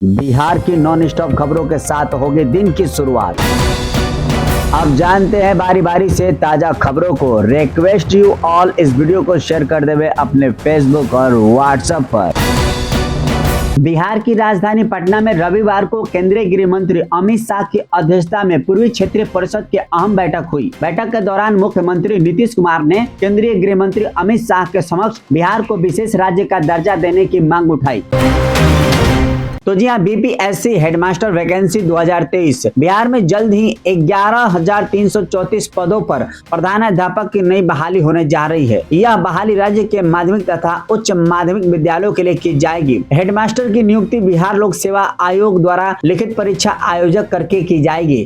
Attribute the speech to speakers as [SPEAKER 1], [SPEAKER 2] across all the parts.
[SPEAKER 1] बिहार की non stop खबरों के साथ होगी दिन की शुरुआत। अब जानते हैं बारी बारी से ताजा खबरों को। रिक्वेस्ट यू ऑल इस वीडियो को शेयर कर देवे अपने फेसबुक और व्हाट्सएप पर। बिहार की राजधानी पटना में रविवार को केंद्रीय गृह मंत्री अमित शाह की अध्यक्षता में पूर्वी क्षेत्रीय परिषद की अहम बैठक हुई। बैठक के दौरान मुख्यमंत्री नीतीश कुमार ने केंद्रीय गृह मंत्री अमित शाह के समक्ष बिहार को विशेष राज्य का दर्जा देने की मांग उठाई। तो जी हाँ, बीपीएससी हेडमास्टर वैकेंसी 2023 बिहार में जल्द ही 11,334 पदों पर प्रधानाध्यापक की नई बहाली होने जा रही है। यह बहाली राज्य के माध्यमिक तथा उच्च माध्यमिक विद्यालयों के लिए की जाएगी। हेडमास्टर की नियुक्ति बिहार लोक सेवा आयोग द्वारा लिखित परीक्षा आयोजक करके की जाएगी।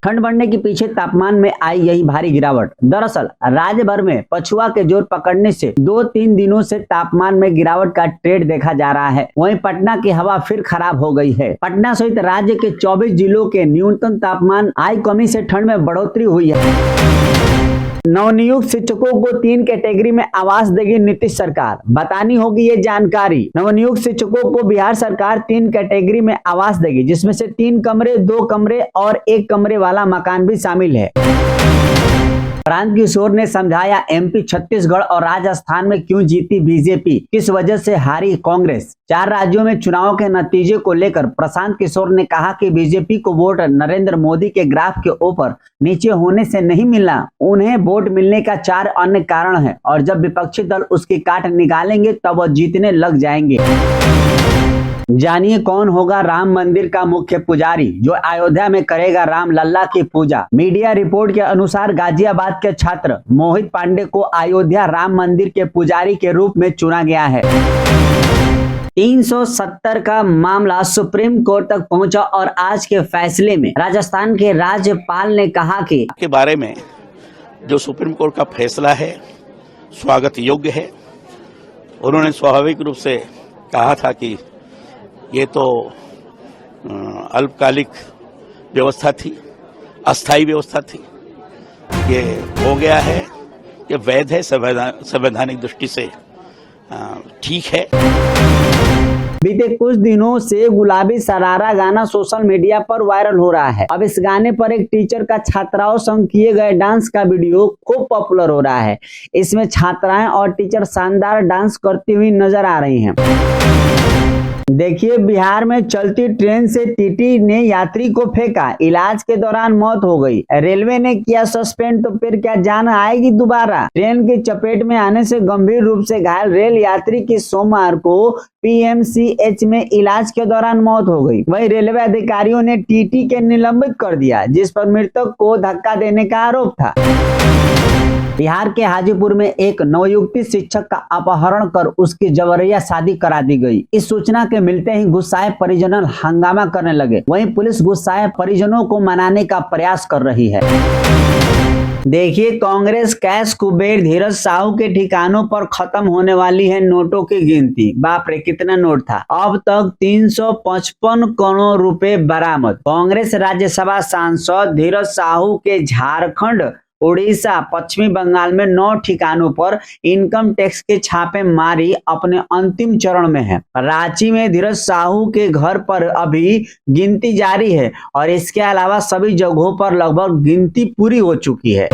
[SPEAKER 1] ठंड बढ़ने के पीछे तापमान में आई यही भारी गिरावट। दरअसल राज्य भर में पछुआ के जोर पकड़ने से 2-3 दिनों से तापमान में गिरावट का ट्रेंड देखा जा रहा है। वहीं पटना की हवा फिर खराब हो गई है। पटना सहित राज्य के 24 जिलों के न्यूनतम तापमान आई कमी से ठंड में बढ़ोतरी हुई है। नवनियुक्त शिक्षकों को 3 कैटेगरी में आवास देगी नीतीश सरकार। बतानी होगी ये जानकारी। नवनियुक्त शिक्षकों को बिहार सरकार 3 कैटेगरी में आवास देगी, जिसमें से 3 कमरे, 2 कमरे और 1 कमरे वाला मकान भी शामिल है। प्रांत किशोर ने समझाया एमपी, छत्तीसगढ़ और राजस्थान में क्यों जीती बीजेपी, किस वजह से हारी कांग्रेस। 4 राज्यों में चुनाव के नतीजे को लेकर प्रशांत किशोर ने कहा कि बीजेपी को वोट नरेंद्र मोदी के ग्राफ के ऊपर नीचे होने से नहीं मिलना, उन्हें वोट मिलने का 4 अन्य कारण है और जब विपक्षी दल उसकी काट निकालेंगे तब वह जीतने लग जाएंगे। जानिए कौन होगा राम मंदिर का मुख्य पुजारी जो अयोध्या में करेगा राम लल्ला की पूजा। मीडिया रिपोर्ट के अनुसार गाजियाबाद के छात्र मोहित पांडे को अयोध्या राम मंदिर के पुजारी के रूप में चुना गया है। 370 का मामला सुप्रीम कोर्ट तक पहुंचा और आज के फैसले में राजस्थान के राज्यपाल ने कहा कि
[SPEAKER 2] के बारे में जो सुप्रीम कोर्ट का फैसला है स्वागत योग्य है। उन्होंने स्वाभाविक रूप से कहा था कि ये तो अल्पकालिक व्यवस्था थी, अस्थायी व्यवस्था थी। ये हो गया है, ये वैध है, संवैधानिक दृष्टि से ठीक है।
[SPEAKER 1] बीते कुछ दिनों से गुलाबी सरारा गाना सोशल मीडिया पर वायरल हो रहा है। अब इस गाने पर एक टीचर का छात्राओं संग किए गए डांस का वीडियो खूब पॉपुलर हो रहा है। इसमें छात्राएं और टीचर शानदार डांस करती हुई नजर आ रही हैं। देखिए, बिहार में चलती ट्रेन से टीटी ने यात्री को फेंका, इलाज के दौरान मौत हो गई। रेलवे ने किया सस्पेंड, तो फिर क्या जान आएगी दोबारा। ट्रेन की चपेट में आने से गंभीर रूप से घायल रेल यात्री की सोमवार को पीएमसीएच में इलाज के दौरान मौत हो गई। वहीं रेलवे अधिकारियों ने टीटी के निलंबित कर दिया, जिस पर मृतक को धक्का देने का आरोप था। बिहार के हाजीपुर में एक नवयुवती शिक्षक का अपहरण कर उसकी जबरिया शादी करा दी गई। इस सूचना के मिलते ही गुस्साए परिजन हंगामा करने लगे। वहीं पुलिस गुस्साए परिजनों को मनाने का प्रयास कर रही है। देखिए, कांग्रेस कैश कुबेर धीरज साहू के ठिकानों पर खत्म होने वाली है नोटों की गिनती। बाप रे, कितना नोट था। अब तक 355 करोड़ रुपए बरामद। कांग्रेस राज्यसभा सांसद धीरज साहू के झारखंड, उड़ीसा, पश्चिमी बंगाल में 9 ठिकानों पर इनकम टैक्स के छापे मारी अपने अंतिम चरण में है। रांची में धीरज साहू के घर पर अभी गिनती जारी है और इसके अलावा सभी जगहों पर लगभग गिनती पूरी हो चुकी है।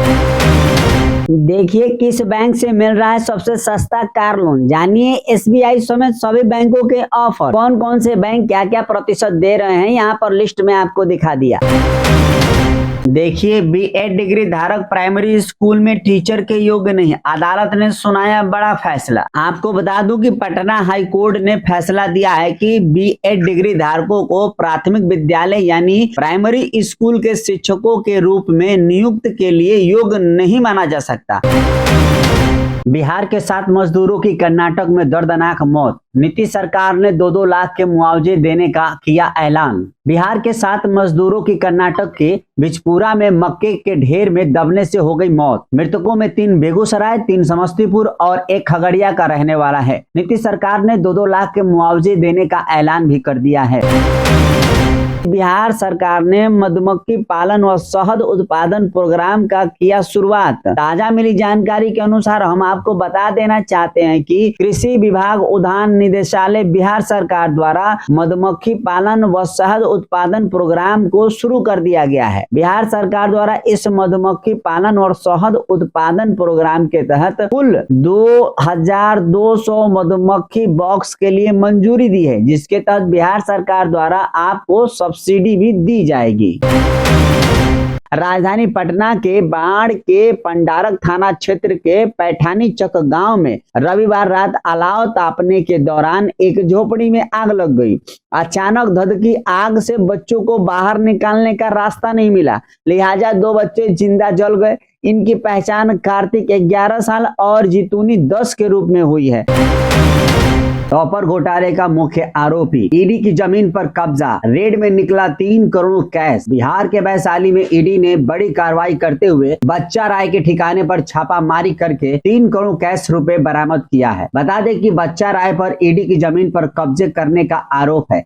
[SPEAKER 1] देखिए, किस बैंक से मिल रहा है सबसे सस्ता कार लोन। जानिए एसबीआई समेत सभी बैंकों के ऑफर, कौन कौन से बैंक क्या क्या प्रतिशत दे रहे हैं, यहाँ पर लिस्ट में आपको दिखा दिया। देखिए, बीएड डिग्री धारक प्राइमरी स्कूल में टीचर के योग्य नहीं। अदालत ने सुनाया बड़ा फैसला। आपको बता दूं कि पटना हाई कोर्ट ने फैसला दिया है कि बीएड डिग्री धारकों को प्राथमिक विद्यालय यानी प्राइमरी स्कूल के शिक्षकों के रूप में नियुक्त के लिए योग्य नहीं माना जा सकता। बिहार के 7 मजदूरों की कर्नाटक में दर्दनाक मौत। नीतीश सरकार ने 2-2 लाख के मुआवजे देने का किया ऐलान। बिहार के 7 मजदूरों की कर्नाटक के बिजपुरा में मक्के के ढेर में दबने से हो गई मौत। मृतकों में 3 बेगूसराय, 3 समस्तीपुर और 1 खगड़िया का रहने वाला है। नीतीश सरकार ने 2-2 लाख के मुआवजे देने का ऐलान भी कर दिया है। बिहार सरकार ने मधुमक्खी पालन व शहद उत्पादन प्रोग्राम का किया शुरुआत। ताजा मिली जानकारी के अनुसार हम आपको बता देना चाहते हैं कि कृषि विभाग उद्यान निदेशालय बिहार सरकार द्वारा मधुमक्खी पालन व शहद उत्पादन प्रोग्राम को शुरू कर दिया गया है। बिहार सरकार द्वारा इस मधुमक्खी पालन और शहद उत्पादन प्रोग्राम के तहत कुल 2200 मधुमक्खी बॉक्स के लिए मंजूरी दी है, जिसके तहत बिहार सरकार द्वारा आपको सब्सिडी भी दी जाएगी। राजधानी पटना के बाढ़ के पंडारक थाना क्षेत्र के पैठानी चक गांव में रविवार रात अलाव तापने के दौरान एक झोपड़ी में आग लग गई। अचानक धधकी आग से बच्चों को बाहर निकालने का रास्ता नहीं मिला, लिहाजा 2 बच्चे जिंदा जल गए। इनकी पहचान कार्तिक 11 साल और जितूनी 10 के रूप में हुई है। टॉपर घोटाले का मुख्य आरोपी, ईडी की जमीन पर कब्जा, रेड में निकला 3 करोड़ कैश। बिहार के वैशाली में ईडी ने बड़ी कार्रवाई करते हुए बच्चा राय के ठिकाने पर छापामारी करके 3 करोड़ कैश रुपए बरामद किया है। बता दें कि बच्चा राय पर ईडी की जमीन पर कब्जे करने का आरोप है।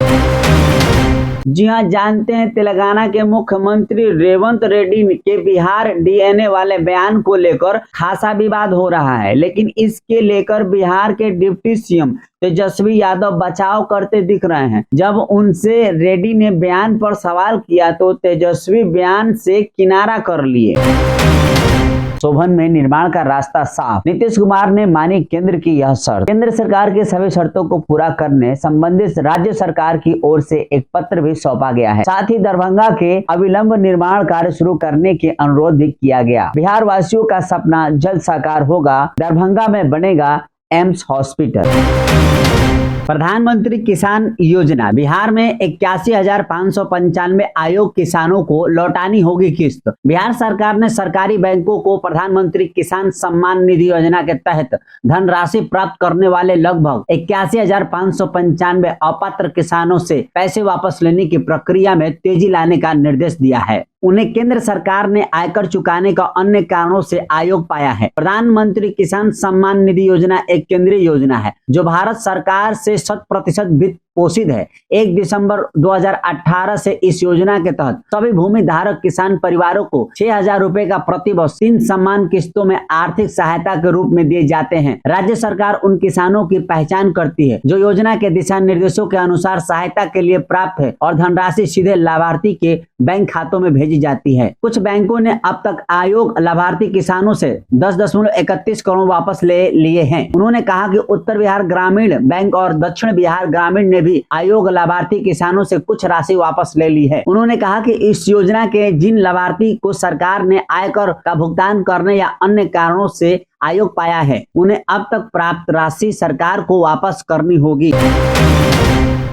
[SPEAKER 1] जी हाँ, जानते हैं तेलंगाना के मुख्यमंत्री रेवंत रेड्डी के बिहार डीएनए वाले बयान को लेकर खासा विवाद हो रहा है, लेकिन इसके लेकर बिहार के डिप्टी सीएम तेजस्वी यादव बचाव करते दिख रहे हैं। जब उनसे रेड्डी ने बयान पर सवाल किया तो तेजस्वी बयान से किनारा कर लिए। शोभन में निर्माण का रास्ता साफ, नीतीश कुमार ने मानी केंद्र की यह शर्त। केंद्र सरकार के सभी शर्तों को पूरा करने संबंधित राज्य सरकार की ओर से एक पत्र भी सौंपा गया है। साथ ही दरभंगा के अविलंब निर्माण कार्य शुरू करने के अनुरोध भी किया गया। बिहार वासियों का सपना जल्द साकार होगा, दरभंगा में बनेगा एम्स हॉस्पिटल। प्रधानमंत्री किसान योजना, बिहार में 81,595 आयोग किसानों को लौटानी होगी किस्त। बिहार सरकार ने सरकारी बैंकों को प्रधानमंत्री किसान सम्मान निधि योजना के तहत धनराशि प्राप्त करने वाले लगभग 81,595 अपात्र किसानों से पैसे वापस लेने की प्रक्रिया में तेजी लाने का निर्देश दिया है। उन्हें केंद्र सरकार ने आयकर चुकाने का अन्य कारणों से आयोग पाया है। प्रधानमंत्री किसान सम्मान निधि योजना एक केंद्रीय योजना है जो भारत सरकार से 100% वित्त पोषित है। 1 दिसंबर 2018 से इस योजना के तहत सभी भूमि धारक किसान परिवारों को 6,000 रुपए का प्रतिवर्ष 3 सम्मान किस्तों में आर्थिक सहायता के रूप में दिए जाते हैं। राज्य सरकार उन किसानों की पहचान करती है जो योजना के दिशा निर्देशों के अनुसार सहायता के लिए प्राप्त है और धनराशि सीधे लाभार्थी के बैंक खातों में भेजी जाती है। कुछ बैंकों ने अब तक आयोग लाभार्थी किसानों से 10.31 करोड़ वापस ले लिए हैं। उन्होंने कहा कि उत्तर बिहार ग्रामीण बैंक और दक्षिण बिहार ग्रामीण ने भी आयोग लाभार्थी किसानों से कुछ राशि वापस ले ली है। उन्होंने कहा कि इस योजना के जिन लाभार्थी को सरकार ने आयकर का भुगतान करने या अन्य कारणों से आयोग पाया है, उन्हें अब तक प्राप्त राशि सरकार को वापस करनी होगी।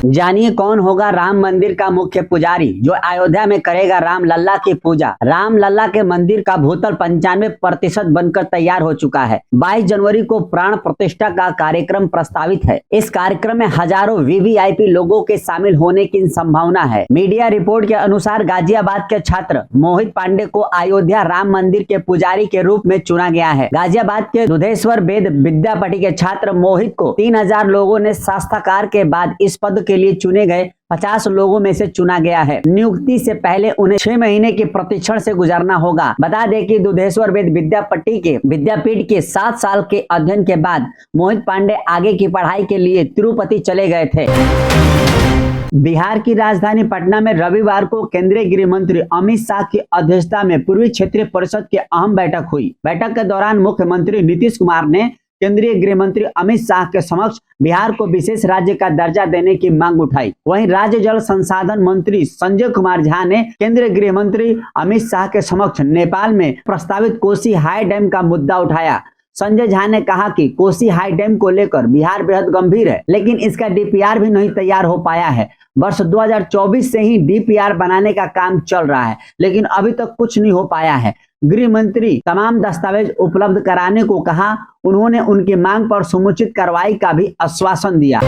[SPEAKER 1] जानिए कौन होगा राम मंदिर का मुख्य पुजारी जो अयोध्या में करेगा राम लल्ला की पूजा। राम लल्ला के मंदिर का भूतल 95% बनकर तैयार हो चुका है। 22 जनवरी को प्राण प्रतिष्ठा का कार्यक्रम प्रस्तावित है। इस कार्यक्रम में हजारों वीवीआईपी लोगों के शामिल होने की संभावना है। मीडिया रिपोर्ट के अनुसार गाजियाबाद के छात्र मोहित पांडे को अयोध्या राम मंदिर के पुजारी के रूप में चुना गया है। गाजियाबाद के दुधेश्वर वेद विद्यापीठ के छात्र मोहित को 3000 लोगों ने शास्त्राकार के बाद इस पद के लिए चुने गए 50 लोगों में से चुना गया है। नियुक्ति से पहले उन्हें 6 महीने के प्रशिक्षण से गुजरना होगा। बता दें कि दुधेश्वर वेद विद्यापीठ के 7 साल के अध्ययन के बाद मोहित पांडे आगे की पढ़ाई के लिए तिरुपति चले गए थे। बिहार की राजधानी पटना में रविवार को केंद्रीय गृह मंत्री अमित शाह की अध्यक्षता में पूर्वी क्षेत्रीय परिषद की अहम बैठक हुई। बैठक के दौरान मुख्यमंत्री नीतीश कुमार ने केंद्रीय गृह मंत्री अमित शाह के समक्ष बिहार को विशेष राज्य का दर्जा देने की मांग उठाई। वहीं राज्य जल संसाधन मंत्री संजय कुमार झा ने केंद्रीय गृह मंत्री अमित शाह के समक्ष नेपाल में प्रस्तावित कोसी हाई डैम का मुद्दा उठाया। संजय झा ने कहा कि कोसी हाई डैम को लेकर बिहार बेहद गंभीर है, लेकिन इसका डीपीआर भी नहीं तैयार हो पाया है। वर्ष 2024 से ही डीपीआर बनाने का काम चल रहा है, लेकिन अभी तक कुछ नहीं हो पाया है। गृह मंत्री तमाम दस्तावेज उपलब्ध कराने को कहा। उन्होंने उनकी मांग पर समुचित कार्रवाई का भी आश्वासन दिया।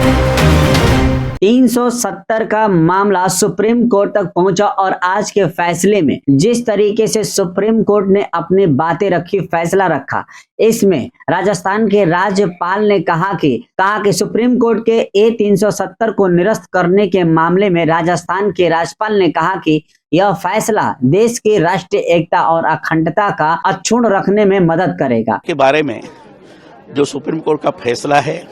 [SPEAKER 1] 370 का मामला सुप्रीम कोर्ट तक पहुंचा और आज के फैसले में जिस तरीके से सुप्रीम कोर्ट ने अपनी बातें रखी, फैसला रखा, इसमें राजस्थान के राज्यपाल ने कहा कि सुप्रीम कोर्ट के A370 को निरस्त करने के मामले में राजस्थान के राज्यपाल ने कहा कि यह फैसला देश की राष्ट्रीय एकता और अखंडता का अक्षुण्ण रखने में मदद करेगा।
[SPEAKER 2] के बारे में जो सुप्रीम कोर्ट का फैसला है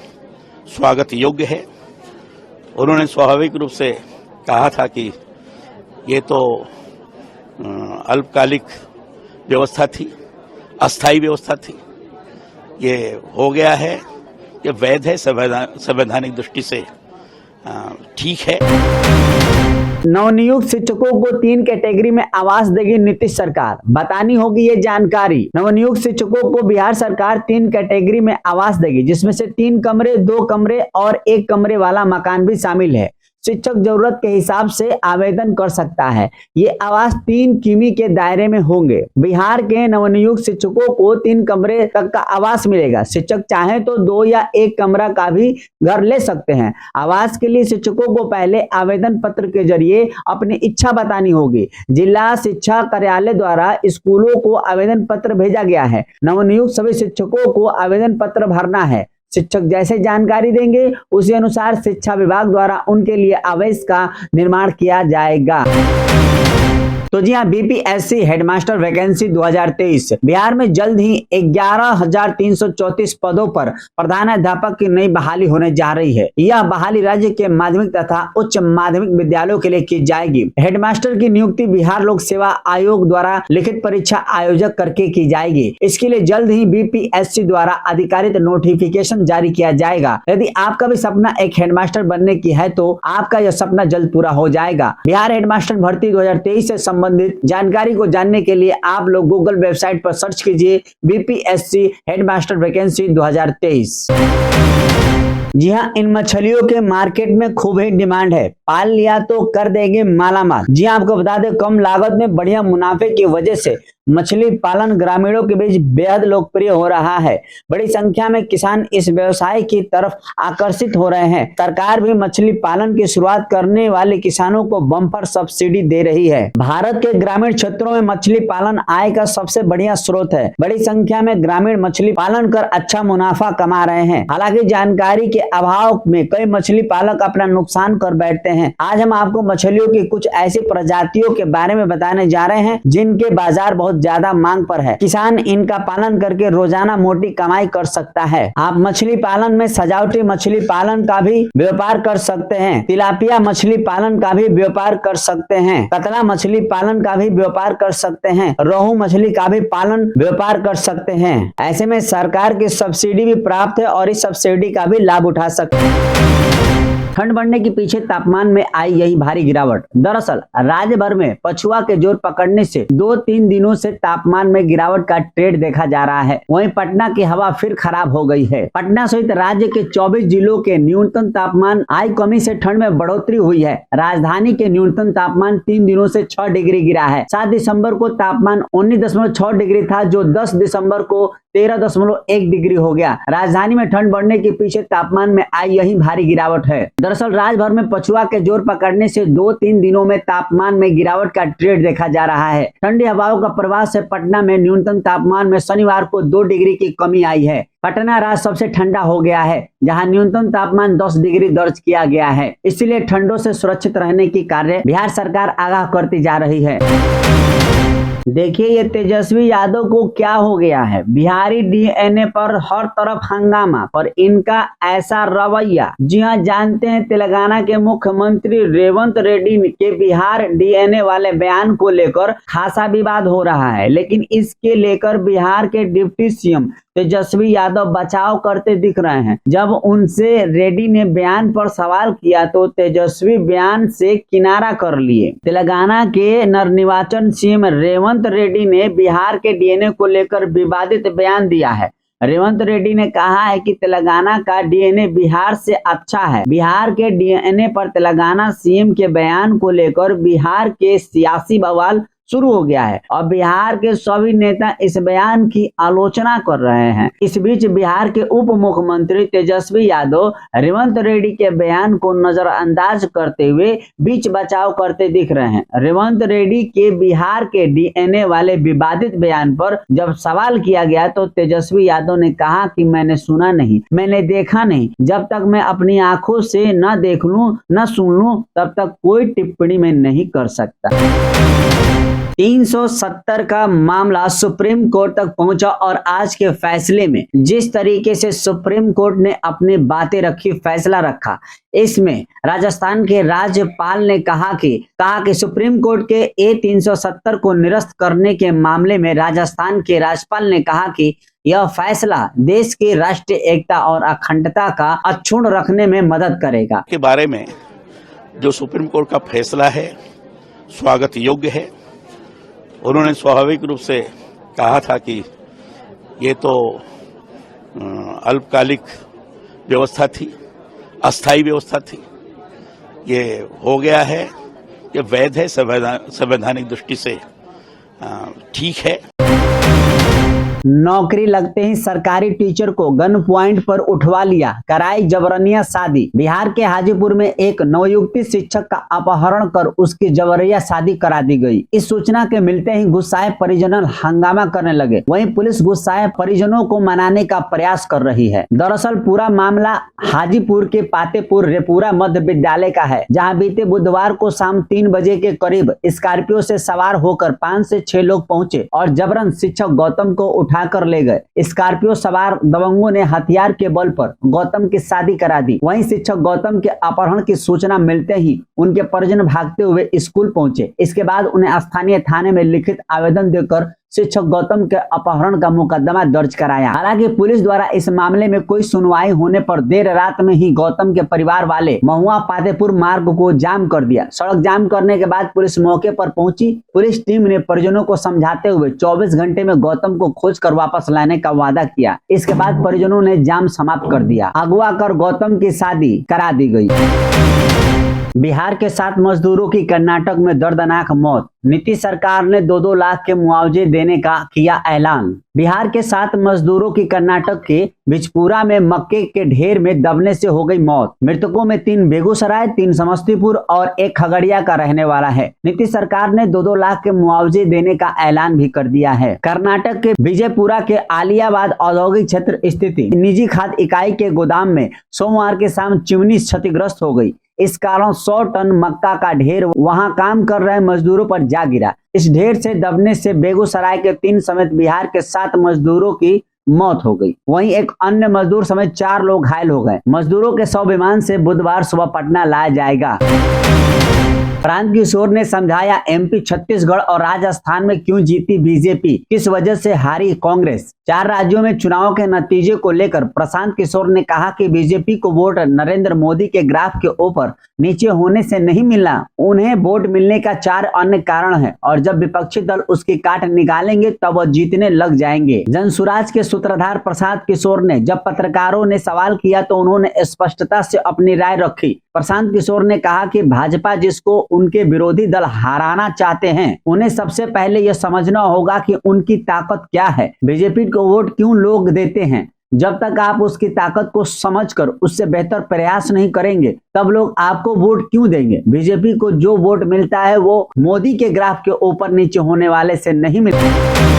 [SPEAKER 2] स्वागत योग्य है। उन्होंने स्वाभाविक रूप से कहा था कि ये तो अल्पकालिक व्यवस्था थी, अस्थायी व्यवस्था थी, ये हो गया है, ये वैध है, संवैधानिक दृष्टि से ठीक है।
[SPEAKER 1] नवनियुक्त शिक्षकों को 3 कैटेगरी में आवास देगी नीतीश सरकार, बतानी होगी ये जानकारी। नवनियुक्त शिक्षकों को बिहार सरकार 3 कैटेगरी में आवास देगी, जिसमें से 3 कमरे, 2 कमरे और 1 कमरे वाला मकान भी शामिल है। शिक्षक जरूरत के हिसाब से आवेदन कर सकता है। ये आवास 3 किमी के दायरे में होंगे। बिहार के नवनियुक्त शिक्षकों को 3 कमरे तक का आवास मिलेगा। शिक्षक चाहे तो 2 या 1 कमरा का भी घर ले सकते हैं। आवास के लिए शिक्षकों को पहले आवेदन पत्र के जरिए अपनी इच्छा बतानी होगी। जिला शिक्षा कार्यालय द्वारा स्कूलों को आवेदन पत्र भेजा गया है। नवनियुक्त सभी शिक्षकों को आवेदन पत्र भरना है। शिक्षक जैसे जानकारी देंगे उसी अनुसार शिक्षा विभाग द्वारा उनके लिए आवास का निर्माण किया जाएगा। तो जी हाँ, बीपीएससी हेडमास्टर वैकेंसी 2023 बिहार में जल्द ही 11,334 पदों पर प्रधानाध्यापक की नई बहाली होने जा रही है। यह बहाली राज्य के माध्यमिक तथा उच्च माध्यमिक विद्यालयों के लिए की जाएगी। हेडमास्टर की नियुक्ति बिहार लोक सेवा आयोग द्वारा लिखित परीक्षा आयोजक करके की जाएगी। इसके लिए जल्द ही बीपीएससी द्वारा अधिकारित नोटिफिकेशन जारी किया जाएगा। यदि आपका भी सपना एक हेडमास्टर बनने की है तो आपका यह सपना जल्द पूरा हो जाएगा। बिहार हेडमास्टर भर्ती 2023 से संबंधित जानकारी को जानने के लिए आप लोग गूगल वेबसाइट पर सर्च कीजिए बीपीएससी हेडमास्टर वैकेंसी 2023। जी हाँ, इन मछलियों के मार्केट में खूब ही डिमांड है। पाल लिया तो कर देंगे मालामाल। जी हाँ, आपको बता दें कम लागत में बढ़िया मुनाफे की वजह से मछली पालन ग्रामीणों के बीच बेहद लोकप्रिय हो रहा है। बड़ी संख्या में किसान इस व्यवसाय की तरफ आकर्षित हो रहे हैं। सरकार भी मछली पालन की शुरुआत करने वाले किसानों को बम्पर सब्सिडी दे रही है। भारत के ग्रामीण क्षेत्रों में मछली पालन आय का सबसे बढ़िया स्रोत है। बड़ी संख्या में ग्रामीण मछली पालन कर अच्छा मुनाफा कमा रहे हैं। हालांकि जानकारी के अभाव में कई मछली पालक अपना नुकसान कर बैठते हैं। आज हम आपको मछलियों की कुछ ऐसी प्रजातियों के बारे में बताने जा रहे हैं जिनके बाजार बहुत ज्यादा मांग पर है। किसान इनका पालन करके रोजाना मोटी कमाई कर सकता है। आप मछली पालन में सजावटी मछली पालन का भी व्यापार कर सकते हैं। तिलापिया मछली पालन का भी व्यापार कर सकते हैं। कतला मछली पालन का भी व्यापार कर सकते हैं। रोहू मछली का भी पालन व्यापार कर सकते हैं। ऐसे में सरकार की सब्सिडी भी प्राप्त है और इस सब्सिडी का भी लाभ उठा सकते हैं। ठंड बढ़ने के पीछे तापमान में आई यही भारी गिरावट। दरअसल राज्य भर में पछुआ के जोर पकड़ने से 2-3 दिनों से तापमान में गिरावट का ट्रेंड देखा जा रहा है। वहीं पटना की हवा फिर खराब हो गई है। पटना सहित राज्य के 24 जिलों के न्यूनतम तापमान आई कमी से ठंड में बढ़ोतरी हुई है। राजधानी के न्यूनतम तापमान 3 दिनों से 6 डिग्री गिरा है। 7 दिसंबर को तापमान 19.6 डिग्री था, जो 10 दिसंबर को 13.1 डिग्री हो गया। राजधानी में ठंड बढ़ने के पीछे तापमान में आई यही भारी गिरावट है। दरअसल राज्य भर में पछुआ के जोर पकड़ने से 2-3 दिनों में तापमान में गिरावट का ट्रेंड देखा जा रहा है। ठंडी हवाओं का प्रवाह से पटना में न्यूनतम तापमान में शनिवार को 2 डिग्री की कमी आई है। पटना राज्य सबसे ठंडा हो गया है, जहां न्यूनतम तापमान 10 डिग्री दर्ज किया गया है। इसलिए ठंडों से सुरक्षित रहने की कार्य बिहार सरकार आगाह करती जा रही है। देखिए ये तेजस्वी यादव को क्या हो गया है। बिहारी डीएनए पर हर तरफ हंगामा, पर इनका ऐसा रवैया। जी हाँ, जानते हैं तेलंगाना के मुख्यमंत्री रेवंत रेड्डी के बिहार डीएनए वाले बयान को लेकर खासा विवाद हो रहा है, लेकिन इसके लेकर बिहार के डिप्टी सीएम तेजस्वी यादव बचाव करते दिख रहे हैं। जब उनसे रेड्डी ने बयान पर सवाल किया तो तेजस्वी बयान से किनारा कर लिए। तेलंगाना के नवनिर्वाचित सीएम रेवंत रेड्डी ने बिहार के डीएनए को लेकर विवादित बयान दिया है। रेवंत रेड्डी ने कहा है कि तेलंगाना का डीएनए बिहार से अच्छा है। बिहार के डीएनए पर तेलंगाना सीएम के बयान को लेकर बिहार के सियासी बवाल शुरू हो गया है और बिहार के सभी नेता इस बयान की आलोचना कर रहे हैं। इस बीच बिहार के उप मुख्यमंत्री तेजस्वी यादव रेवंत रेड्डी के बयान को नजरअंदाज करते हुए बीच बचाव करते दिख रहे हैं। रेवंत रेड्डी के बिहार के डीएनए वाले विवादित बयान पर जब सवाल किया गया तो तेजस्वी यादव ने कहा कि मैंने सुना नहीं, मैंने देखा नहीं, जब तक मैं अपनी आंखों से न देख लूं न सुन लूं तब तक कोई टिप्पणी मैं नहीं कर सकता। 370 का मामला सुप्रीम कोर्ट तक पहुंचा और आज के फैसले में जिस तरीके से सुप्रीम कोर्ट ने अपनी बातें रखी, फैसला रखा, इसमें राजस्थान के राज्यपाल ने कहा कि सुप्रीम कोर्ट के A370 को निरस्त करने के मामले में राजस्थान के राज्यपाल ने कहा कि यह फैसला देश की राष्ट्रीय एकता और अखंडता का अक्षुण्ण रखने में मदद करेगा।
[SPEAKER 2] के बारे में जो सुप्रीम कोर्ट का फैसला है स्वागत योग्य है। उन्होंने स्वाभाविक रूप से कहा था कि ये तो अल्पकालिक व्यवस्था थी, अस्थायी व्यवस्था थी, ये हो गया है, ये वैध है, संवैधानिक दृष्टि से ठीक है।
[SPEAKER 1] नौकरी लगते ही सरकारी टीचर को गन पॉइंट पर उठवा लिया, कराई जबरनिया शादी। बिहार के हाजीपुर में एक नवयुवती शिक्षक का अपहरण कर उसकी जबरिया शादी करा दी गई। इस सूचना के मिलते ही गुस्साए परिजन हंगामा करने लगे। वहीं पुलिस गुस्साए परिजनों को मनाने का प्रयास कर रही है। दरअसल पूरा मामला हाजीपुर के पातेपुर रेपुरा मध्य विद्यालय का है, जहां बीते बुधवार को शाम 3 बजे के करीब स्कॉर्पियो से सवार होकर 5 से 6 लोग पहुंचे और जबरन शिक्षक गौतम को उठाकर ले गए। स्कॉर्पियो सवार दबंगों ने हथियार के बल पर गौतम की शादी करा दी। वहीं शिक्षक गौतम के अपहरण की सूचना मिलते ही उनके परिजन भागते हुए स्कूल पहुंचे। इसके बाद उन्हें स्थानीय थाने में लिखित आवेदन देकर शिक्षक गौतम के अपहरण का मुकदमा दर्ज कराया। हालांकि पुलिस द्वारा इस मामले में कोई सुनवाई होने पर देर रात में ही गौतम के परिवार वाले महुआ पातेपुर मार्ग को जाम कर दिया। सड़क जाम करने के बाद पुलिस मौके पर पहुंची। पुलिस टीम ने परिजनों को समझाते हुए 24 घंटे में गौतम को खोज कर वापस लाने का वादा किया। इसके बाद परिजनों ने जाम समाप्त कर दिया। अगवा कर गौतम की शादी करा दी गई। बिहार के 7 मजदूरों की कर्नाटक में दर्दनाक मौत। नीतीश सरकार ने 2-2 लाख के मुआवजे देने का किया ऐलान। बिहार के 7 मजदूरों की कर्नाटक के बिजपुरा में मक्के के ढेर में दबने से हो गई मौत। मृतकों में 3 बेगूसराय, 3 समस्तीपुर और 1 खगड़िया का रहने वाला है। नीतीश सरकार ने 2-2 लाख के मुआवजे देने का ऐलान भी कर दिया है। कर्नाटक के विजयपुरा के आलियाबाद औद्योगिक क्षेत्र स्थित निजी खाद इकाई के गोदाम में सोमवार के शाम चिमनी क्षतिग्रस्त हो गई। इस कारण 100 टन मक्का का ढेर वहां काम कर रहे मजदूरों पर जा गिरा। इस ढेर से दबने से बेगूसराय के 3 समेत बिहार के 7 मजदूरों की मौत हो गई। वहीं एक अन्य मजदूर समेत 4 लोग घायल हो गए। मजदूरों के शव विमान से बुधवार सुबह पटना लाया जाएगा। प्रांत किशोर ने समझाया एमपी, छत्तीसगढ़ और राजस्थान में क्यों जीती बीजेपी, किस वजह से हारी कांग्रेस। 4 राज्यों में चुनाव के नतीजे को लेकर प्रशांत किशोर ने कहा कि बीजेपी को वोट नरेंद्र मोदी के ग्राफ के ऊपर नीचे होने से नहीं मिलना, उन्हें वोट मिलने का 4 अन्य कारण है और जब विपक्षी दल उसकी काट निकालेंगे तब वह जीतने लग जाएंगे। जनसुराज के सूत्रधार प्रशांत किशोर ने जब पत्रकारों ने सवाल किया तो उन्होंने स्पष्टता से अपनी राय रखी। प्रशांत किशोर ने कहा कि भाजपा जिसको उनके विरोधी दल हराना चाहते हैं, उन्हें सबसे पहले यह समझना होगा कि उनकी ताकत क्या है। बीजेपी को वोट क्यों लोग देते हैं, जब तक आप उसकी ताकत को समझकर उससे बेहतर प्रयास नहीं करेंगे तब लोग आपको वोट क्यों देंगे। बीजेपी को जो वोट मिलता है वो मोदी के ग्राफ के ऊपर नीचे होने वाले से नहीं मिलता।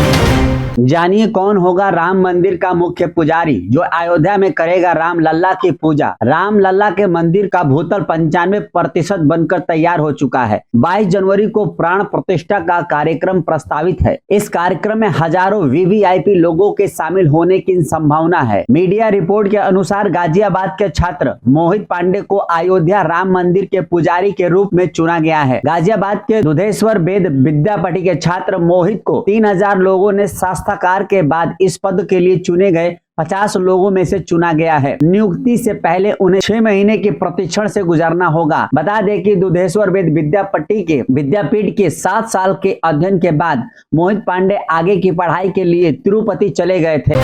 [SPEAKER 1] जानिए कौन होगा राम मंदिर का मुख्य पुजारी जो अयोध्या में करेगा राम लल्ला की पूजा। राम लल्ला के मंदिर का भूतल 95% बनकर तैयार हो चुका है। 22 जनवरी को प्राण प्रतिष्ठा का कार्यक्रम प्रस्तावित है। इस कार्यक्रम में हजारों वीवीआईपी लोगों के शामिल होने की संभावना है। मीडिया रिपोर्ट के अनुसार गाजियाबाद के छात्र मोहित पांडे को अयोध्या राम मंदिर के पुजारी के रूप में चुना गया है। गाजियाबाद के दुधेश्वर वेद विद्यापीठ के छात्र मोहित को 3000 लोगों ने शास्त्राकार के बाद इस पद के लिए चुने गए 50 लोगों में से चुना गया है। नियुक्ति से पहले उन्हें 6 महीने के प्रशिक्षण से गुजरना होगा। बता दें कि दुधेश्वर वेद विद्यापीठ के 7 साल के अध्ययन के बाद मोहित पांडे आगे की पढ़ाई के लिए तिरुपति चले गए थे।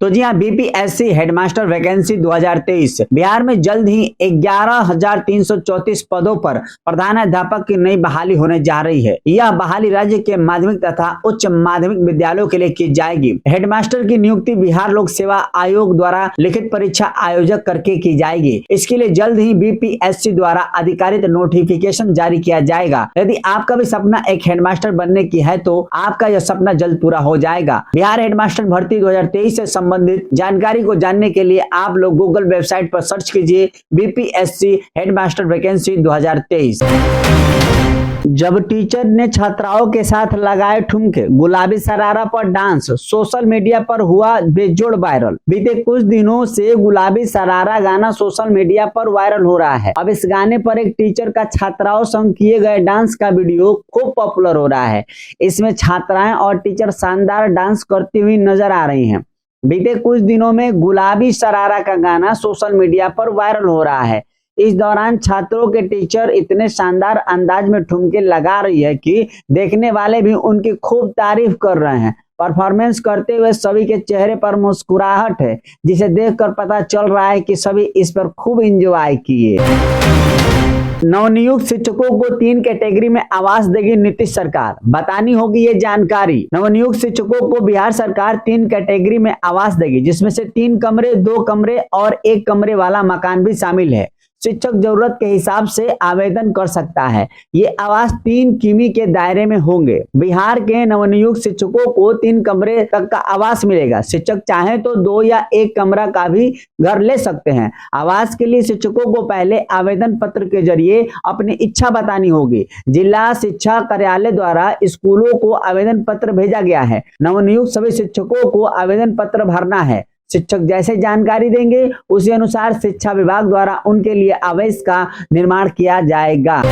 [SPEAKER 1] तो जी हाँ, बीपीएससी हेडमास्टर वैकेंसी 2023 बिहार में जल्द ही 11,334 पदों पर प्रधानाध्यापक की नई बहाली होने जा रही है। यह बहाली राज्य के माध्यमिक तथा उच्च माध्यमिक विद्यालयों के लिए की जाएगी। हेडमास्टर की नियुक्ति बिहार लोक सेवा आयोग द्वारा लिखित परीक्षा आयोजक करके की जाएगी। इसके लिए जल्द ही बीपीएससी द्वारा अधिकारिक नोटिफिकेशन जारी किया जाएगा। यदि आपका भी सपना एक हेडमास्टर बनने की है तो आपका यह सपना जल्द पूरा हो जाएगा। बिहार हेडमास्टर भर्ती 2023 से संबंधित जानकारी को जानने के लिए आप लोग गूगल वेबसाइट पर सर्च कीजिए बीपीएससी हेडमास्टर वैकेंसी 2023। जब टीचर ने छात्राओं के साथ लगाए ठुमके, गुलाबी सरारा पर डांस, सोशल मीडिया पर हुआ बेजोड़ वायरल। बीते कुछ दिनों से गुलाबी सरारा गाना सोशल मीडिया पर वायरल हो रहा है। अब इस गाने पर एक टीचर का छात्राओं संग किए गए डांस का वीडियो खूब पॉपुलर हो रहा है। इसमें छात्राएं और टीचर शानदार डांस करती हुई नजर आ रही हैं। बीते कुछ दिनों में गुलाबी सरारा का गाना सोशल मीडिया पर वायरल हो रहा है। इस दौरान छात्रों के टीचर इतने शानदार अंदाज में ठुमके लगा रही है कि देखने वाले भी उनकी खूब तारीफ कर रहे हैं। परफॉर्मेंस करते हुए सभी के चेहरे पर मुस्कुराहट है, जिसे देखकर पता चल रहा है कि सभी इस पर खूब एंजॉय किए। नवनियुक्त शिक्षकों को 3 कैटेगरी में आवास देगी नीतीश सरकार, बतानी होगी ये जानकारी। नवनियुक्त शिक्षकों को बिहार सरकार 3 कैटेगरी में आवास देगी, जिसमें से 3 कमरे, 2 कमरे और 1 कमरे वाला मकान भी शामिल है। शिक्षक जरूरत के हिसाब से आवेदन कर सकता है। ये आवास 3 किमी के दायरे में होंगे। बिहार के नवनियुक्त शिक्षकों को 3 कमरे तक का आवास मिलेगा। शिक्षक चाहे तो 2 या 1 कमरा का भी घर ले सकते हैं। आवास के लिए शिक्षकों को पहले आवेदन पत्र के जरिए अपनी इच्छा बतानी होगी। जिला शिक्षा कार्यालय द्वारा स्कूलों को आवेदन पत्र भेजा गया है। नवनियुक्त सभी शिक्षकों को आवेदन पत्र भरना है। शिक्षक जैसे जानकारी देंगे उसी अनुसार शिक्षा विभाग द्वारा उनके लिए आवास का निर्माण किया जाएगा।